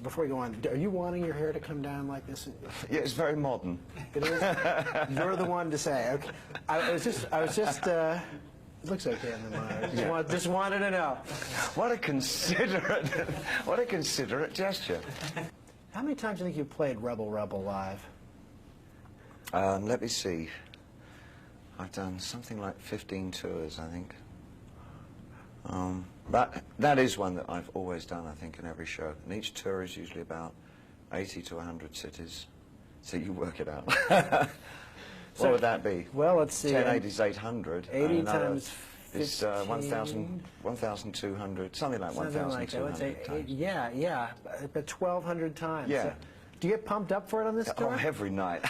before we go on, are you wanting your hair to come down like this? Yeah, it's very modern. It is? You're the one to say. Okay. I was just, it looks okay in the monitor. Just wanted to know. What a considerate gesture. How many times do you think you've played Rebel Rebel live? Let me see. I've done something like 15 tours, I think. That is one that I've always done, I think, in every show. And each tour is usually about 80 to 100 cities. So you work it out. What would that be? Well, let's see. 1080 is 800. 80 times 15. It's 1,200, something like 1,200 times. Yeah, but 1,200 times. Yeah. So, do you get pumped up for it on this tour? Oh, every night.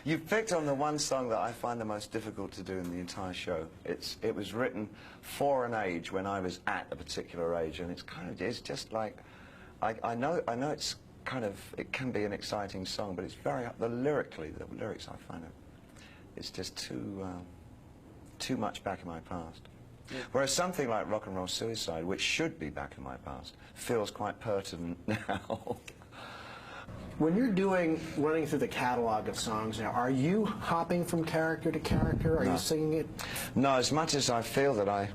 You've picked on the one song that I find the most difficult to do in the entire show. It was written for an age when I was at a particular age, and it's just like, I know it's kind of, it can be an exciting song, but it's very, the lyrics I find it's just too much back in my past. Yeah. Whereas something like Rock and Roll Suicide, which should be back in my past, feels quite pertinent now. When you're running through the catalog of songs now, are you hopping from character to character? Are you singing it? No, as much as I feel that I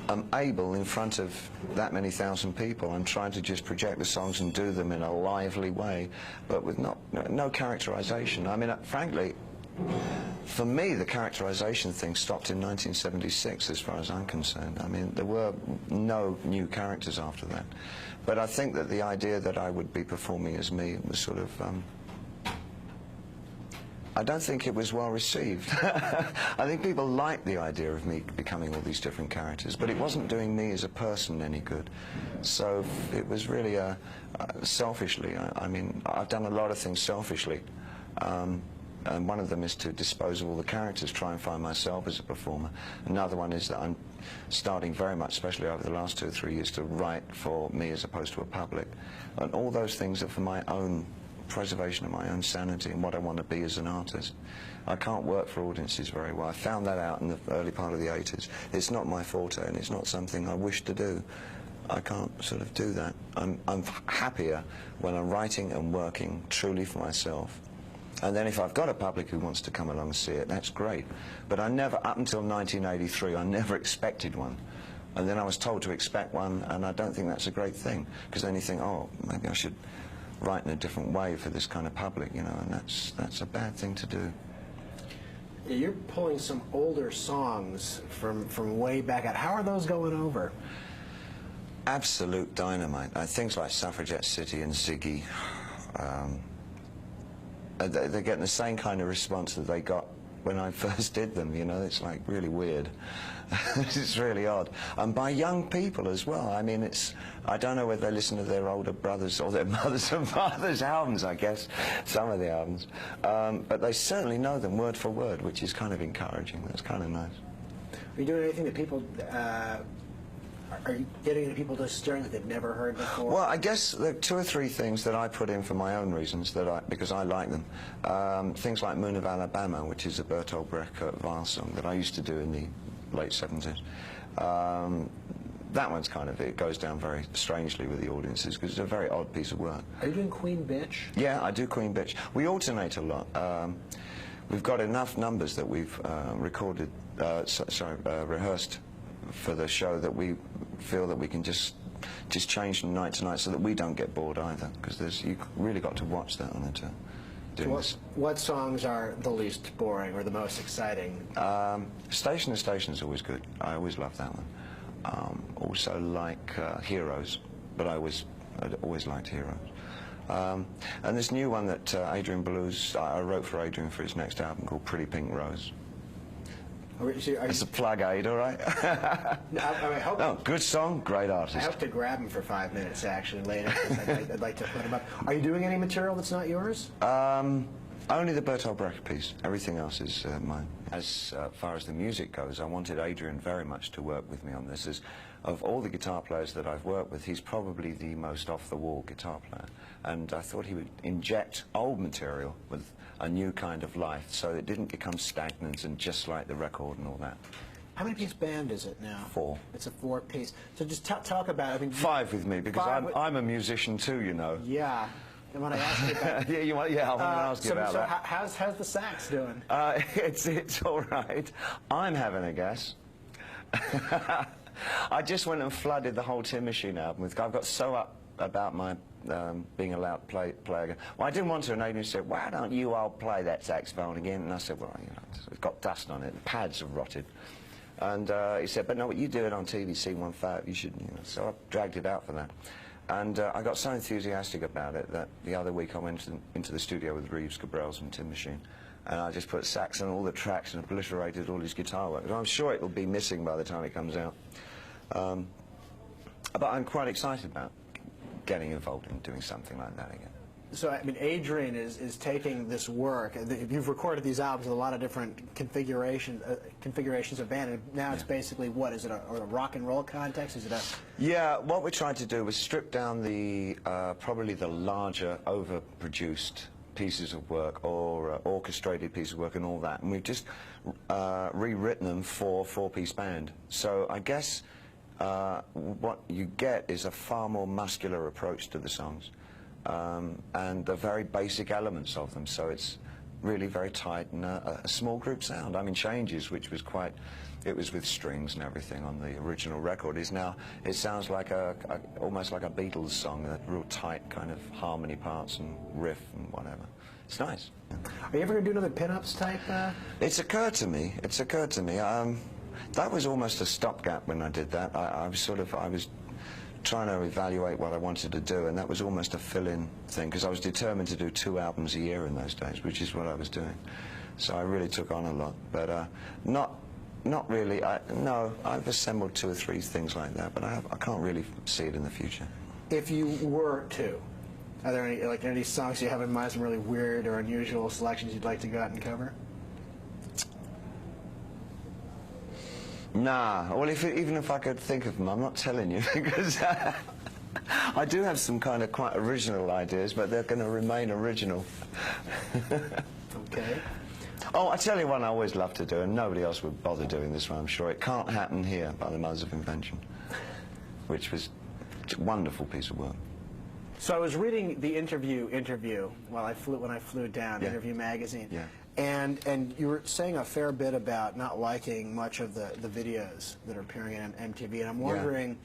am able in front of that many thousand people, I'm trying to just project the songs and do them in a lively way, but with no characterization. I mean, frankly, for me, the characterization thing stopped in 1976, as far as I'm concerned. I mean, there were no new characters after that. But I think that the idea that I would be performing as me was sort of, I don't think it was well received. I think people liked the idea of me becoming all these different characters, but it wasn't doing me as a person any good. So it was really selfishly. I mean, I've done a lot of things selfishly. And one of them is to dispose of all the characters, try and find myself as a performer. Another one is that I'm starting very much, especially over the last 2 or 3 years, to write for me as opposed to a public. And all those things are for my own preservation of my own sanity and what I want to be as an artist. I can't work for audiences very well. I found that out in the early part of the 80s. It's not my forte, and it's not something I wish to do. I can't sort of do that. I'm happier when I'm writing and working truly for myself. And then if I've got a public who wants to come along and see it, that's great. But I never, up until 1983, I never expected one. And then I was told to expect one, and I don't think that's a great thing. Because then you think, oh, maybe I should write in a different way for this kind of public, you know, and that's a bad thing to do. Yeah, you're pulling some older songs from way back out. How are those going over? Absolute dynamite. Things like Suffragette City and Ziggy. They're getting the same kind of response that they got when I first did them, you know. It's like really weird. It's really odd. And by young people as well. I mean, I don't know whether they listen to their older brothers or their mothers and fathers' albums, I guess, some of the albums. But they certainly know them word for word, which is kind of encouraging. That's kind of nice. Are you doing anything that people... Are you getting into people just stirring that they've never heard before? Well, I guess there are 2 or 3 things that I put in for my own reasons, because I like them. Things like Moon of Alabama, which is a Bertolt Brecht Weill song that I used to do in the late 70s. That one's kind of, it goes down very strangely with the audiences, because it's a very odd piece of work. Are you doing Queen Bitch? Yeah, I do Queen Bitch. We alternate a lot. We've got enough numbers that we've rehearsed for the show that we feel that we can just change from night to night so that we don't get bored either, because you've really got to watch that on it. What songs are the least boring or the most exciting? Station to Station is always good. I always love that one. Also like Heroes, but I always liked Heroes. And this new one that Adrian Belews, I wrote for Adrian for his next album called Pretty Pink Rose. It's a plug aid, all right? No, good song, great artist. I hope to grab him for 5 minutes, actually, later. I'd like to put him up. Are you doing any material that's not yours? Only the Bertolt Brecht piece. Everything else is mine. As far as the music goes, I wanted Adrian very much to work with me on this. Of all the guitar players that I've worked with, he's probably the most off-the-wall guitar player. And I thought he would inject old material with a new kind of life, so it didn't become stagnant and just like the record and all that. How many piece band is it now? 4. It's a 4-piece. So just talk about, I mean... 5 with me, because I'm a musician too, you know. Yeah. I want to ask you about yeah, I want to ask you about that. How's the sax doing? It's all right. I'm having a guess. I just went and flooded the whole Tin Machine album with... I've got so up about my being allowed to play again. Well, I didn't want to, and Adrian said, why don't you all play that saxophone again? And I said, well, you know, it's got dust on it, the pads have rotted. And he said, but no, you do it on TV, C15, you should, you know. So I dragged it out for that. And I got so enthusiastic about it that the other week I went into the studio with Reeves, Gabrels and Tin Machine, and I just put sax on all the tracks and obliterated all his guitar work. And I'm sure it will be missing by the time it comes out. But I'm quite excited about getting involved in doing something like that again. So, I mean, Adrian is taking this work. You've recorded these albums with a lot of different configurations of band, and now it's basically, what, is it a rock and roll context? Is it a... Yeah, what we're trying to do is strip down the, probably the larger, overproduced pieces of work, or orchestrated pieces of work and all that, and we've just rewritten them for 4-piece band. So I guess what you get is a far more muscular approach to the songs. And the very basic elements of them, so it's really very tight and a small group sound. I mean, Changes, which was quite, it was with strings and everything on the original record, is now, it sounds like almost like a Beatles song, a real tight kind of harmony parts and riff and whatever. It's nice. Are you ever going to do another Pin-Ups type? It's occurred to me, that was almost a stopgap when I did that. I was trying to evaluate what I wanted to do, and that was almost a fill-in thing, because I was determined to do 2 albums a year in those days, which is what I was doing. So I really took on a lot, but not really. No, I've assembled 2 or 3 things like that, but I can't really see it in the future. If you were to, are there any songs you have in mind, some really weird or unusual selections you'd like to go out and cover? Nah, well, even if I could think of them, I'm not telling you, because I do have some kind of quite original ideas, but they're going to remain original. Okay. Oh, I tell you one I always love to do, and nobody else would bother doing this one, I'm sure. It Can't Happen Here by the Mothers of Invention, which was a wonderful piece of work. So I was reading the interview when I flew down, Interview magazine. Yeah. And you were saying a fair bit about not liking much of the videos that are appearing on MTV, and I'm wondering,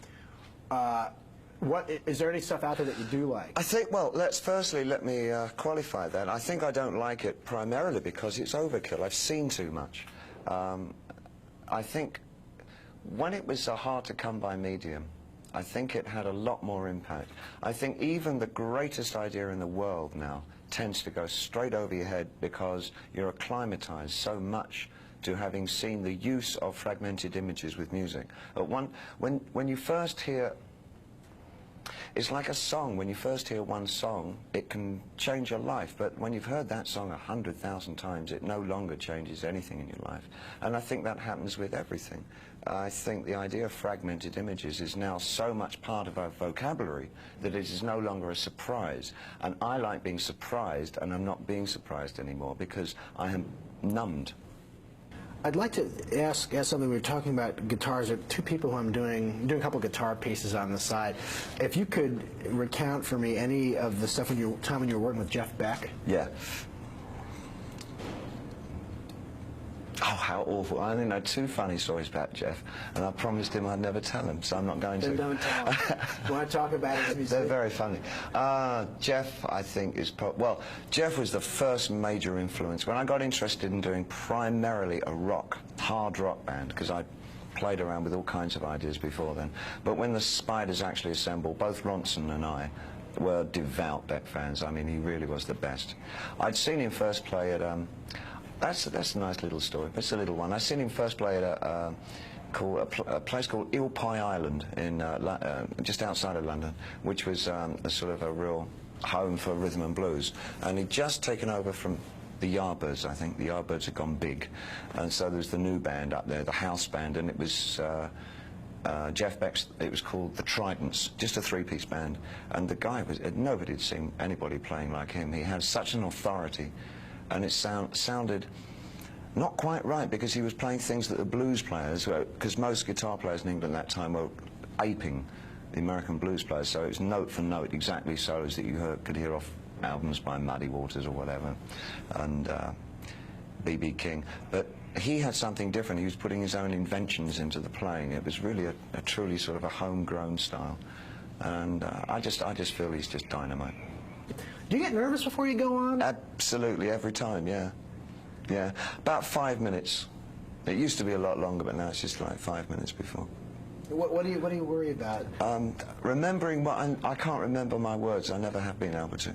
is there any stuff out there that you do like? I think, well, let me qualify that. I think I don't like it primarily because it's overkill. I've seen too much. I think when it was a hard-to-come-by medium, I think it had a lot more impact. I think even the greatest idea in the world now tends to go straight over your head because you're acclimatized so much to having seen the use of fragmented images with music. When you first hear, it's like a song. When you first hear one song, it can change your life, but when you've heard that song 100,000 times, it no longer changes anything in your life. And I think that happens with everything. I think the idea of fragmented images is now so much part of our vocabulary that it is no longer a surprise. And I like being surprised, and I'm not being surprised anymore because I am numbed. I'd like to ask something. We were talking about guitars. There are 2 people who I'm doing a couple guitar pieces on the side. If you could recount for me any of the stuff when you were working with Jeff Beck. Yeah. Oh, how awful. I think I had 2 funny stories about Jeff, and I promised him I'd never tell him, so I'm not going to. Then don't tell him. You want to talk about it? They're very funny. Jeff, I think, is... Well, Jeff was the first major influence. When I got interested in doing primarily a hard rock band, because I played around with all kinds of ideas before then, but when the Spiders actually assembled, both Ronson and I were devout Beck fans. I mean, he really was the best. I'd seen him first play at... That's a nice little story. It's a little one. I seen him first play at a place called Eel Pie Island in just outside of London, which was a sort of a real home for rhythm and blues. And he'd just taken over from the Yardbirds, I think. The Yardbirds had gone big, and so there was the new band up there, the house band, and it was Jeff Beck's. It was called the Tridents, just a 3-piece band. And the guy was, nobody had seen anybody playing like him. He had such an authority. And it sounded not quite right, because he was playing things that the blues players, because most guitar players in England at that time were aping the American blues players, so it was note for note exactly solos that you could hear off albums by Muddy Waters or whatever, and B.B. King. But he had something different. He was putting his own inventions into the playing. It was really a truly sort of a homegrown style, and I just feel he's just dynamite. Do you get nervous before you go on? Absolutely, every time, yeah. Yeah, about 5 minutes. It used to be a lot longer, but now it's just like 5 minutes before. What do you worry about? Remembering what I can't remember my words. I never have been able to.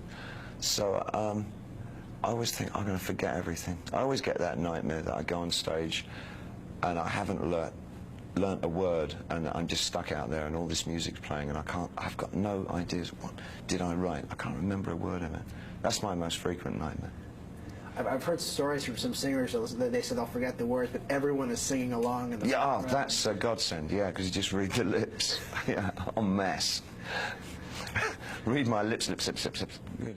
So I always think I'm going to forget everything. I always get that nightmare that I go on stage and I haven't learnt a word, and I'm just stuck out there and all this music's playing and I've got no ideas. What did I write? I can't remember a word of it. That's my most frequent nightmare. I've heard stories from some singers that they said they'll forget the words, but everyone is singing along. In the yeah, that's a godsend, yeah, because you just read the lips, yeah, en masse. Read my lips, lips, lips, lips, lips. Really.